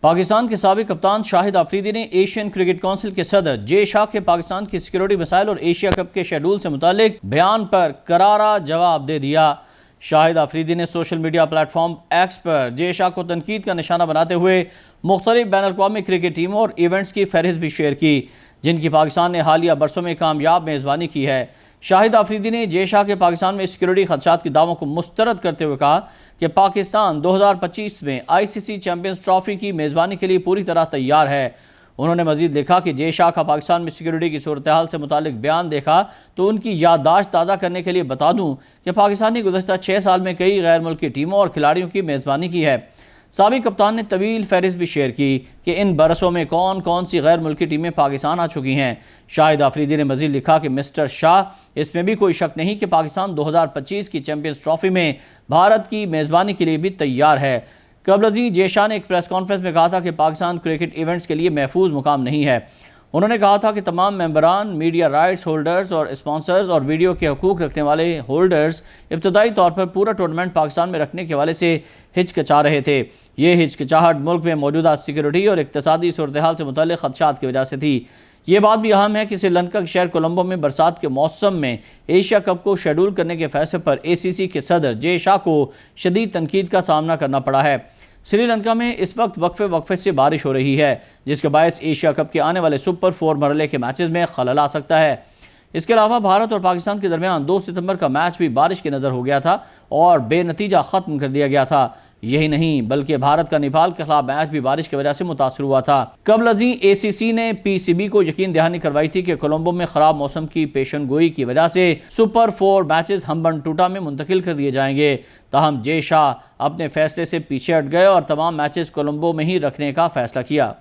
پاکستان کے سابق کپتان شاہد آفریدی نے ایشین کرکٹ کونسل کے صدر جے شاہ کے پاکستان کی سیکیورٹی مسائل اور ایشیا کپ کے شیڈول سے متعلق بیان پر کرارا جواب دے دیا۔ شاہد آفریدی نے social media platform X پر جے شاہ کو تنقید کا نشانہ بناتے ہوئے مختلف بین الاقوامی کرکٹ ٹیموں اور ایونٹس کی فہرست بھی شیئر کی جن کی پاکستان نے حالیہ برسوں میں کامیاب میزبانی کی ہے۔ شاہد آفریدی نے جے شاہ کے پاکستان میں سیکیورٹی خدشات کے دعووں کو مسترد کرتے ہوئے کہا کہ پاکستان 2025 میں ICC چیمپئنز ٹرافی کی میزبانی کے لیے پوری طرح تیار ہے۔ انہوں نے مزید لکھا کہ جے شاہ کا پاکستان میں سیکیورٹی کی صورتحال سے متعلق بیان دیکھا تو ان کی یادداشت تازہ کرنے کے لیے بتا دوں کہ پاکستان نے گزشتہ 6 سال میں کئی غیر ملکی ٹیموں اور کھلاڑیوں کی میزبانی کی ہے۔ سابق کپتان نے طویل فہرست بھی شیئر کی کہ ان برسوں میں کون کون سی غیر ملکی ٹیمیں پاکستان آ چکی ہیں۔ شاہد آفریدی نے مزید لکھا کہ مسٹر شاہ اس میں بھی کوئی شک نہیں کہ پاکستان 2025 کی چیمپئنز ٹرافی میں بھارت کی میزبانی کے لیے بھی تیار ہے۔ قبل ازیں جے شاہ نے ایک پریس کانفرنس میں کہا تھا کہ پاکستان کرکٹ ایونٹس کے لیے محفوظ مقام نہیں ہے۔ انہوں نے کہا تھا کہ تمام ممبران، میڈیا رائٹس ہولڈرز اور اسپانسرز اور ویڈیو کے حقوق رکھنے والے ہولڈرز ابتدائی طور پر پورا ٹورنامنٹ پاکستان میں رکھنے کے حوالے سے ہچکچا رہے تھے۔ یہ ہچکچاہٹ ملک میں موجودہ سیکیورٹی اور اقتصادی صورتحال سے متعلق خدشات کی وجہ سے تھی۔ یہ بات بھی اہم ہے کہ سری لنکا کے شہر کولمبو میں برسات کے موسم میں ایشیا کپ کو شیڈول کرنے کے فیصلے پر ACC کے صدر جے شاہ کو شدید تنقید کا سامنا کرنا پڑا ہے۔ سری لنکا میں اس وقت وقفے سے بارش ہو رہی ہے جس کے باعث ایشیا کپ کے آنے والے سپر 4 مرحلے کے میچز میں خلل آ سکتا ہے۔ اس کے علاوہ بھارت اور پاکستان کے درمیان 2 ستمبر کا میچ بھی بارش کی نظر ہو گیا تھا اور بے نتیجہ ختم کر دیا گیا تھا۔ یہی نہیں بلکہ بھارت کا نیپال کے خلاف میچ بھی بارش کی وجہ سے متاثر ہوا تھا۔ قبل ازیں ACC نے PCB کو یقین دہانی کروائی تھی کہ کولمبو میں خراب موسم کی پیشن گوئی کی وجہ سے سپر 4 میچز ہمبن ٹوٹا میں منتقل کر دیے جائیں گے۔ تاہم جے شاہ اپنے فیصلے سے پیچھے ہٹ گئے اور تمام میچز کولمبو میں ہی رکھنے کا فیصلہ کیا۔